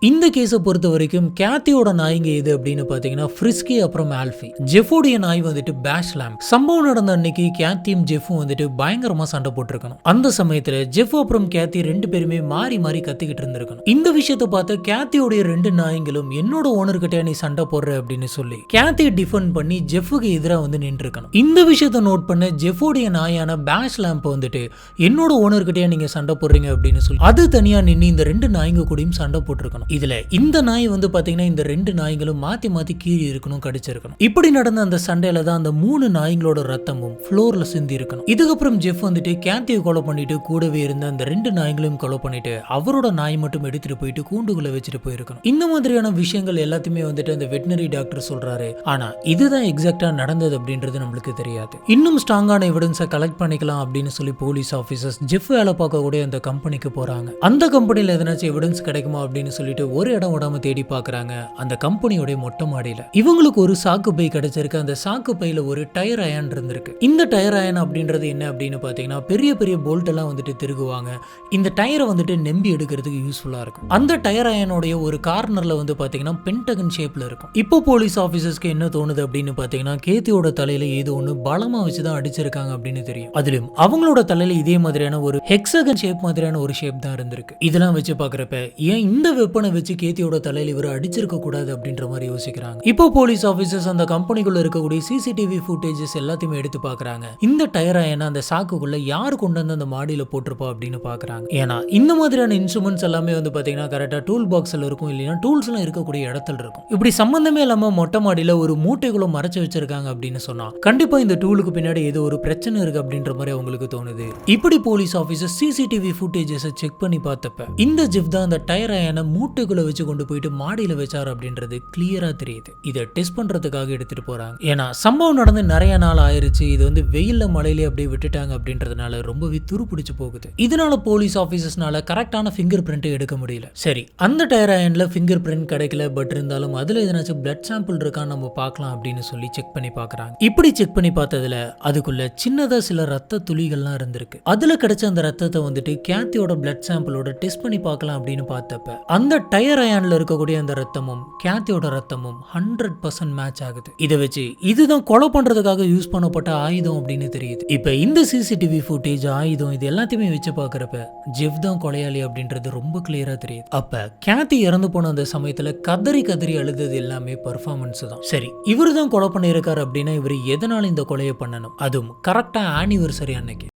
இந்த கேஸை பொறுத்த வரைக்கும் கேத்தியோட நாய்ங்க எது அப்படின்னு பாத்தீங்கன்னா ஃப்ரிஸ்கி அப்புறம் ஆல்ஃபி. ஜெஃபோடைய நாய் வந்துட்டு பேஷ் லேம்ப். சம்பவம் நடந்த அன்னைக்கு கேத்தியும் ஜெஃபும் வந்துட்டு பயங்கரமா சண்டை போட்டிருக்கணும். அந்த சமயத்துல ஜெஃப் அப்புறம் கேத்தி 2 பேருமே மாறி மாறி கத்திக்கிட்டு இருந்திருக்கணும். இந்த விஷயத்த பார்த்த கேத்தியோடைய 2 நாய்களும் என்னோட ஓனர் கிட்ட நீ சண்டை போடுற அப்படின்னு சொல்லி கேத்தியை டிஃபெண்ட் பண்ணி ஜெஃபுக்கு எதிராக வந்து நின்று இருக்கணும். இந்த விஷயத்த நோட் பண்ண ஜெஃபோடைய நாயான பேஷ் லேம்ப் வந்துட்டு என்னோட ஓனர் கிட்டே நீங்க சண்டை போடுறீங்க அப்படின்னு சொல்லி அது தனியா நின்று இந்த 2 நாய்ங்க கூடயும் சண்டை போட்டிருக்கணும். இதுல இந்த நாய் வந்து பாத்தீங்கன்னா இந்த 2 நாய்களும் மாத்தி மாத்தி கீறி இருக்கணும், கடிச்சிருக்கணும். இப்படி நடந்த அந்த சண்டையில தான் அந்த 3 நாய்களோட ரத்தமும் ஃப்ளோர்ல சிந்தி இருக்கணும். இதுக்கப்புறம் ஜெஃப் வந்துட்டு கேத்தியை கொலை பண்ணிட்டு கூடவே இருந்த அந்த 2 நாய்களையும் கொலை பண்ணிட்டு அவரோட நாய் மட்டும் எடுத்துட்டு போயிட்டு கூண்டுக்குள்ள வச்சுட்டு போயிருக்கணும். இந்த மாதிரியான விஷயங்கள் எல்லாத்தையுமே வந்துட்டு அந்த வெட்டினரி டாக்டர் சொல்றாரு. ஆனா இதுதான் எக்ஸாக்டா நடந்தது அப்படின்றது நம்மளுக்கு தெரியாது. இன்னும் ஸ்ட்ராங்கான எவிடன்ஸை கலெக்ட் பண்ணிக்கலாம் அப்படின்னு சொல்லி போலீஸ் ஆபீசர்ஸ் ஜெஃப் வேலை பார்க்கக்கூடிய அந்த கம்பெனிக்கு போறாங்க. அந்த கம்பெனில எதனாச்சும் எவிடன்ஸ் கிடைக்குமா அப்படின்னு சொல்லிட்டு ஒரு இடம் விடாம தேடி பாக்குறாங்க. அந்த கம்பெனியோட மொட்டை மாடியில இவங்களுக்கு ஒரு சாக்கு பை கிடைச்சிருக்கு. அந்த சாக்கு பையில ஒரு டயர் அயன் இருந்திருக்கு. இந்த டயர் அயன் அப்படின்றது என்ன அப்படின்னு பாத்தீங்கன்னா பெரிய பெரிய போல்ட் எல்லாம் வந்துட்டு திருகுவாங்க. இந்த டயரை வந்துட்டு நம்பி எடுக்கிறதுக்கு யூஸ்ஃபுல்லா இருக்கும். அந்த டயர் அயனோட ஒரு கார்னர்ல வந்து பாத்தீங்கன்னா பென்டகன் ஷேப்ல இருக்கும். இப்போ போலீஸ் ஆபீசர்ஸ்க்கு என்ன தோணுது அப்படின்னு பாத்தீங்கன்னா கேத்தியோட தலையில ஏதோ ஒண்ணு பலமா வச்சுதான் அடிச்சிருக்காங்க அப்படின்னு தெரியும். அதிலும் அவங்களோட தலையில இதே மாதிரியான ஒரு ஹெக்ஸாகன் ஷேப் மாதிரியான ஒரு ஷேப் தான் இருந்திருக்கு. இதெல்லாம் வச்சு பாக்குறப்ப ஏன் இந்த வெப்பனை வச்சு கேத்தியோட தலையில இவர் அடிச்சிருக்க கூடாது அப்படின்ற மாதிரி யோசிக்கிறாங்க. இப்போ போலீஸ் ஆபீசர்ஸ் அந்த கம்பெனிக்குள்ள இருக்கக்கூடிய சிசிடிவி ஃபுட்டேஜஸ் எல்லாத்தையுமே எடுத்து பாக்குறாங்க. இந்த டயர் அயனை அந்த சாக்குக்குள்ள யாரு கொண்டு வந்து அந்த மாடியில போட்டிருப்பா அப்படின்னு பாக்குறாங்க. ஏன்னா இந்த மாதிரியான இன்ஸ்ட்ருமெண்ட்ஸ் எல்லாமே வந்து பாத்தீங்கன்னா கரெக்டா டூல் பாக்ஸ்ல இருக்கும், இல்லைன்னா டூல்ஸ் எல்லாம் இருக்கக்கூடிய இடத்துல இருக்கும். இப்படி சம்பந்தமே இல்லாம மொட்டை மாடியில ஒரு மூட்டைக்குள்ள மறைச்சு வச்சிருக்காங்க அப்படின்னு சொன்னா கண்டிப்பா இந்த டூலுக்கு பின்னாடி ஏதோ ஒரு பிரச்சனை இருக்கு அப்படின்ற மாதிரி அவங்களுக்கு தோணுது. இப்படி police officer CCTV footages check பண்ணி பார்த்தப்ப இந்த ஜெஃப் தான் அந்த டயர் அயனை மூட்டைக்குள்ள வச்சு கொண்டு போயிட்டு மாடியில வச்சார் அப்படின்றது கிளியரா தெரியுது. இதை டெஸ்ட் பண்றதுக்காக எடுத்துட்டு போறாங்க. ஏன்னா சம்பவம் நடந்து நிறைய நாள் ஆயிருச்சு. இது வந்து வெயில்ல மழையிலே அப்படியே விட்டுட்டாங்க அப்படின்றதுனால ரொம்பவே துரு பிடிச்சு போகுது. இதனால போலீஸ் ஆபீசர்ஸ்னால கரெக்டான ஃபிங்கர் பிரிண்ட் எடுக்க முடியல. சரி, அந்த டயர் அயன்ல ஃபிங்கர் பிரிண்ட் கிடைக்கல, பட் இருந்தாலும் அதுல எதனாச்சும் பிளட் சாம்பிள் இருக்கான்னு நம்ம பார்க்கலாம் அப்படின்னு சொல்லி செக் பண்ணி பாக்குறாங்க. இப்படி செக் பண்ணி பார்த்ததுல அதுக்குள்ள சின்னதா சில ரத்த துளிகள்லாம் இருந்திருக்கு. அதுல கிடைச்ச அந்த ரத்தத்தை வந்துட்டு கேத்தியோட பிளட் சாம்பிளோட டெஸ்ட் பண்ணி பார்க்கலாம் அப்படின்னு பார்த்தப்ப அந்த டயர் அயன்ல இருக்கக்கூடிய அந்த ரத்தமும் கேத்தியோட ரத்தமும் 100% மேட்ச் ஆகுது. இதை வச்சு இதுதான் கொலை பண்றதுக்காக யூஸ் பண்ணப்பட்ட ஆயுதம் அப்படின்னு தெரியுது. இப்ப இந்த சிசிடிவி ஃபுட்டேஜ், ஆயுதம், இது எல்லாத்தையுமே வச்சு பாக்குறப்ப ஜெஃப் தான் கொலையாளி அப்படின்றது ரொம்ப கிளியரா தெரியுது. அப்ப கேத்தி இறந்து போன அந்த சமயத்துல கதறி கதறி அழுதது எல்லாமே பெர்ஃபார்மன்ஸ் தான். சரி, இவரு தான் கொலை பண்ணியிருக்காரு அப்படின்னா இவர் எதனால இந்த கொலையை பண்ணணும், அதுவும் கரெக்டா ஆனிவர்சரி அன்னைக்கு.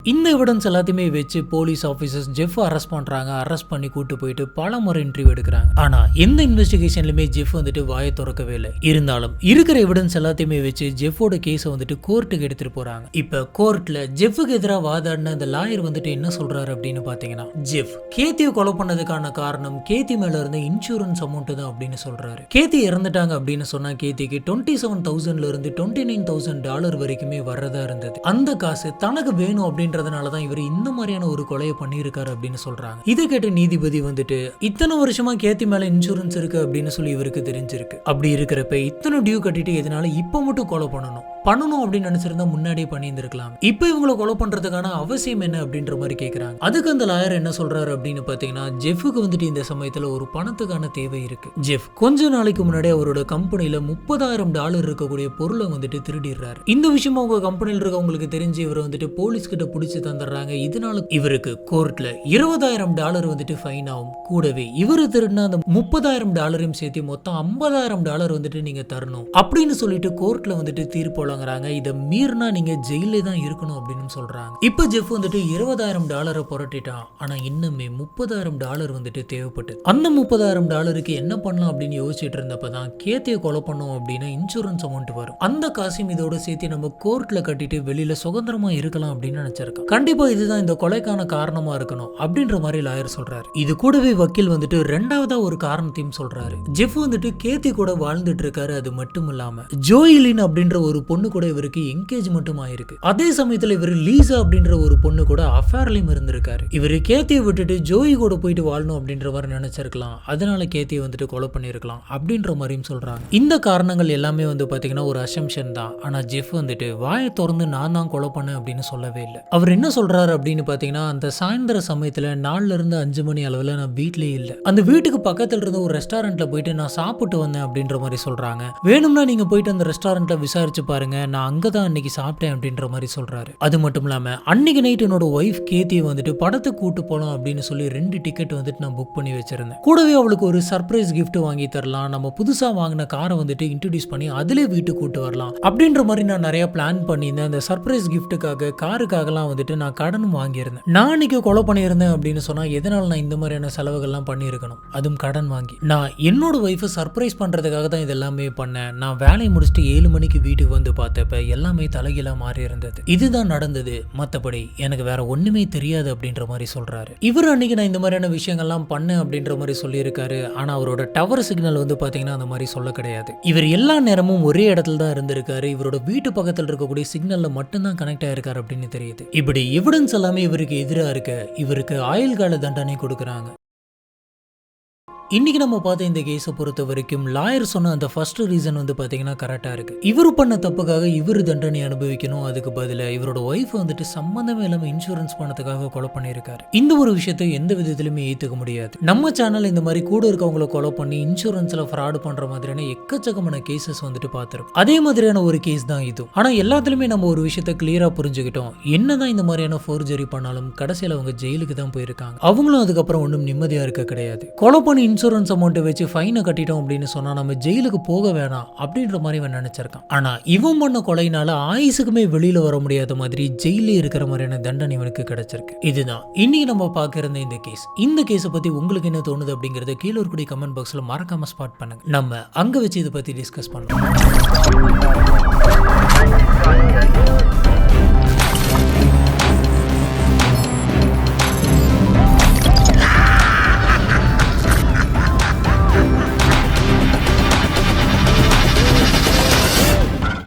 இந்த எவிடன்ஸ் எல்லாத்தையுமே வச்சு போலீஸ் ஆபீசர்ஸ் ஜெஃப் அரெஸ்ட் பண்றாங்க. அரெஸ்ட் பண்ணி கூட்டு போயிட்டு பல முறை இன்டர்வியூ எடுக்கிறாங்க. ஆனா எந்த இன்வெஸ்டிகேஷன்லயுமே ஜெஃப் வந்துட்டு வாயை திறக்கவே இல்லை. இருந்தாலும் இருக்கிற எவிடன்ஸ் எல்லாத்தையுமே வச்சு ஜெஃபோட கேஸை வந்துட்டு கோர்ட்டுக்கு எடுத்துட்டு போறாங்க. இப்ப கோர்ட்ல ஜெஃபுக்கு எதிராக வாதாடின அந்த லாயர் வந்துட்டு என்ன சொல்றாரு அப்படின்னு பாத்தீங்கன்னா, ஜெஃப் கேத்தியை கொலை பண்ணதுக்கான காரணம் கேத்தி மேல இருந்த இன்சூரன்ஸ் அமௌண்ட் தான் அப்படின்னு சொல்றாரு. கேத்தி இறந்துட்டாங்க அப்படின்னு சொன்னா கேத்திக்கு $27,000 இருந்து $29,000 வரைக்குமே வர்றதா இருந்தது. அந்த காசு தனக்கு வேணும் அப்படின்றதுனாலதான் இவர் இந்த மாதிரியான ஒரு கொலையை பண்ணியிருக்காரு அப்படின்னு சொல்றாங்க. இதை கேட்ட நீதிபதி வந்துட்டு, இத்தனை வருஷமா கேத்தி மேல இன்சூரன்ஸ் இருக்கு அப்படின்னு சொல்லி இவருக்கு தெரிஞ்சிருக்கு. அப்படி இருக்கிறப்ப இத்தனை டியூ கட்டிட்டு எதனால இப்ப மட்டும் கொலை பண்ணணும் அப்படின்னு நினைச்சிருந்தா முன்னாடியே பண்ணியிருந்திருக்கலாம். இப்ப இவங்களை கொலை பண்றதுக்கான அவசியம் என்ன அப்படின்ற மாதிரி கேட்கறாங்க. அதுக்கு அந்த லாயர் என்ன சொல்றாரு அப்படின்னு பாத்தீங்கன்னா, ஜெஃபுக்கு வந்துட்டு இந்த சமயத்துல ஒரு பணத்துக்கான தேவை இருக்கு. ஜெஃப் கொஞ்ச நாளைக்கு முன்னாடி அவரோட கம்பெனில $30,000 இருக்கக்கூடிய பொருளை வந்துட்டு திருடிடுறாரு. இந்த விஷயம் அவங்க கம்பெனியில் இருக்கவங்களுக்கு தெரிஞ்சு இவர் வந்துட்டு போலீஸ் கிட்ட பிடிச்சு தந்துடுறாங்க. இதனால இவருக்கு கோர்ட்ல $20,000 வந்துட்டு ஃபைன் ஆகும். கூடவே இவரு திருடின அந்த $30,000 சேர்த்து மொத்தம் $50,000 வந்துட்டு நீங்க தரணும் அப்படின்னு சொல்லிட்டு கோர்ட்ல வந்துட்டு தீர்ப்பு வழங்குறாங்க. இதை மீறினா நீங்க ஜெயிலே தான் இருக்கணும் அப்படின்னு சொல்றாங்க. இப்ப ஜெஃப் வந்துட்டு $20,000 புரட்டிட்டான். ஆனா இன்னுமே $30,000 வந்துட்டு தேவைப்பட்டது. அந்த $30,000 என்ன பண்ணலாம் அப்படின்னு யோசிச்சுட்டு இருந்தப்பதான் கேத்தியை கொலை பண்ணோம் அப்படின்னா இன்சூரன்ஸ் அமௌண்ட் வரும். அந்த காசையும் இதோட சேர்த்து நம்ம கோர்ட்ல கட்டிட்டு வெளியில சுதந்திரமா இருக்கலாம் அப்படின்னு நினைச்சிருக்கோம். கண்டிப்பா இதுதான் இந்த கொலைக்கான காரணமா இருக்கணும் அப்படின்ற மாதிரி லாயர் சொல்றாரு. இது கூடவே வக்கீல் வந்துட்டு ரெண்டாவதா ஒரு காரணத்தையும் சொல்றாரு. ஜெஃப் வந்துட்டு கேத்தி கூட வாழ்ந்துட்டு இருக்காரு. அது மட்டும் இல்லாம ஜோயிலின் அப்படின்ற ஒரு பொண்ணு கூட இவருக்கு என்கேஜ்மெண்ட்டும் ஆயிருக்கு. அதே சமயத்துல இவர் லீசா அப்படின்ற ஒரு பொண்ணு கூட அஃபேர்லயும் இருந்திருக்காரு. இவரு கேத்தியை விட்டுட்டு ஜோயி கூட போயிட்டு வாழணும் அப்படின்ற மாதிரி நினைச்சிருக்கலாம். அதனால கேத்தியை வந்துட்டு கொலை பண்ணிருக்கலாம் அப்படின்ற மாதிரியும் சொல்றாங்க. இந்த காரணங்கள் எல்லாமே வந்து பாத்தீங்கன்னா ஒரு அசம்ஷன் தான். ஆனா ஜெஃப் வந்துட்டு வாயை திறந்து நான் தான் கொலை பண்ணேன் அப்படின்னு சொல்லவே இல்லை. அவர் என்ன சொல்றாரு அப்படின்னு பாத்தீங்கன்னா, அந்த சாயந்தர சமயத்துல 4 இருந்து 5 மணி அளவுல நான் வீட்லயே இல்லை. அந்த வீட்டுக்கு பக்கத்துல இருந்த ஒரு ரெஸ்டாரண்ட்ல போயிட்டு நான் சாப்பிட்டு வந்தேன் அப்படின்ற மாதிரி சொல்றாங்க. வேணும்னா நீங்க போயிட்டு அந்த ரெஸ்டாரண்ட்ல விசாரிச்சு பாருங்க, நான் அங்கதான் அன்னைக்கு சாப்பிட்டேன் அப்படின்ற மாதிரி சொல்றாரு. அது மட்டும் இல்லாம அன்னைக்கு நைட் என்னோட ஒய்ஃப் கேத்தியை வந்துட்டு படத்துக்கு கூட்டு போலாம் அப்படின்னு சொல்லி 2 டிக்கெட் வந்துட்டு நான் புக் பண்ணி வச்சிருந்தேன். கூடவே அவளுக்கு ஒரு சர்ப்ரைஸ் கிஃப்ட் வாங்கி தரலாம், நம்ம புதுசா வாங்கின காரை வந்துட்டு இன்ட்ரோடியூஸ் பண்ணி அதிலே வீட்டுக்கு கூட்டு வரலாம் அப்படின்ற மாதிரி நான் நிறைய பிளான் பண்ணியிருந்தேன். அந்த சர்ப்ரைஸ் கிஃப்ட்டுக்காக காருக்காகலாம் வந்துட்டு நான் கடனும் வாங்கியிருந்தேன். நான் அன்னைக்கு கொலை பண்ணியிருந்தேன் அப்படின்னு சொன்னா எதனால நான் இந்த மாதிரியான செலவுகள்லாம் பண்ணியிருக்கணும், அதுவும் கடன் வாங்கி. நான் என்னோட ஒய்ஃபை சர்ப்ரைஸ் பண்றதுக்காக தான் இது எல்லாமே பண்ணேன். நான் வேலையை முடிச்சுட்டு 7 மணிக்கு வீட்டுக்கு வந்து பார்த்தப்ப எல்லாமே தலைகீழா மாறி இருந்தது. இதுதான் நடந்தது, மற்றபடி எனக்கு வேற ஒண்ணுமே தெரியாது அப்படின்ற மாதிரி சொல்றாரு. இவர் அன்னைக்கு நான் இந்த மாதிரியான விஷயங்கள்லாம் பண்ணேன் அப்படின்ற மாதிரி சொல்லியிருக்காரு. ஆனா அவரோட டவர் சிக்னல் வந்து பாத்தீங்கன்னா அந்த மாதிரி சொல்ல கிடையாது. இவர் எல்லா நேரமும் ஒரே இடத்துல தான் இருந்திருக்காரு. இவரோட வீட்டு பக்கத்தில் இருக்கக்கூடிய சிக்னல்ல மட்டும்தான் கனெக்ட் ஆயிருக்காரு அப்படின்னு தெரியுது. இப்படி எவிடன்ஸ் எல்லாமே இவருக்கு எதிராக இருக்கு. இவருக்கு ஆயுள் கால தண்டனை கொடுக்குறாங்க. இன்னைக்கு நம்ம பார்த்த இந்த கேஸை பொறுத்த வரைக்கும் லாயர் சொன்ன அந்த ஃபர்ஸ்ட் ரீசன் வந்து பாத்தீங்கன்னா கரெக்டா இருக்கு. இவர் பண்ண தப்புக்காக இவர் தண்டனை அனுபவிக்கணும். அதுக்கு பதிலா இவரோட ஒய்ஃப் வந்துட்டு சம்பந்தமே இல்லாம இன்சூரன்ஸ் பணத்துக்காக கொலை பண்ணியிருக்காரு. இந்த ஒரு விஷயத்தை எந்த விதத்திலுமே ஏத்துக்க முடியாது. நம்ம சேனல் இந்த மாதிரி கூட இருக்கவங்களை கொலை பண்ணி இன்சூரன்ஸ்ல ஃப்ராட் பண்ற மாதிரியான எக்கச்சக்கமான கேசஸ் வந்துட்டு பார்த்திருக்கோம். அதே மாதிரியான ஒரு கேஸ் தான் இது. ஆனா எல்லாத்துலயுமே நம்ம ஒரு விஷயத்தை கிளியரா புரிஞ்சுக்கிட்டோம். என்னதான் இந்த மாதிரியான ஃபோர்ஜரி பண்ணாலும் கடைசியில அவங்க ஜெயிலுக்கு தான் போயிருக்காங்க. அவங்களும் அதுக்கப்புறம் ஒன்றும் நிம்மதியா இருக்க கிடையாது. கொலை பண்ணி இன்சூரன்ஸ் அமௌண்ட் வச்சு ஃபைனை கட்டிட்டோம் அப்படின்னு சொன்னா நம்ம ஜெயிலுக்கு போக வேணாம் அப்படின்ற மாதிரி இவன் நினைச்சிருக்கான். ஆனா இவன் பண்ண கொலைனால ஆயுசுக்குமே வெளியில வர முடியாத மாதிரி ஜெயிலே இருக்கிற மாதிரியான தண்டனை இவனுக்கு கிடைச்சிருக்கு. இதுதான் இன்னைக்கு நம்ம பார்க்க இருந்த இந்த கேஸ். இந்த கேஸை பத்தி உங்களுக்கு என்ன தோணுது அப்படிங்கறத கீழே இருக்கக்கூடிய கமெண்ட் பாக்ஸ்ல மறக்காம ஸ்பாட் பண்ணுங்க. நம்ம அங்க வச்சு இதை பத்தி டிஸ்கஸ் பண்ணலாம்.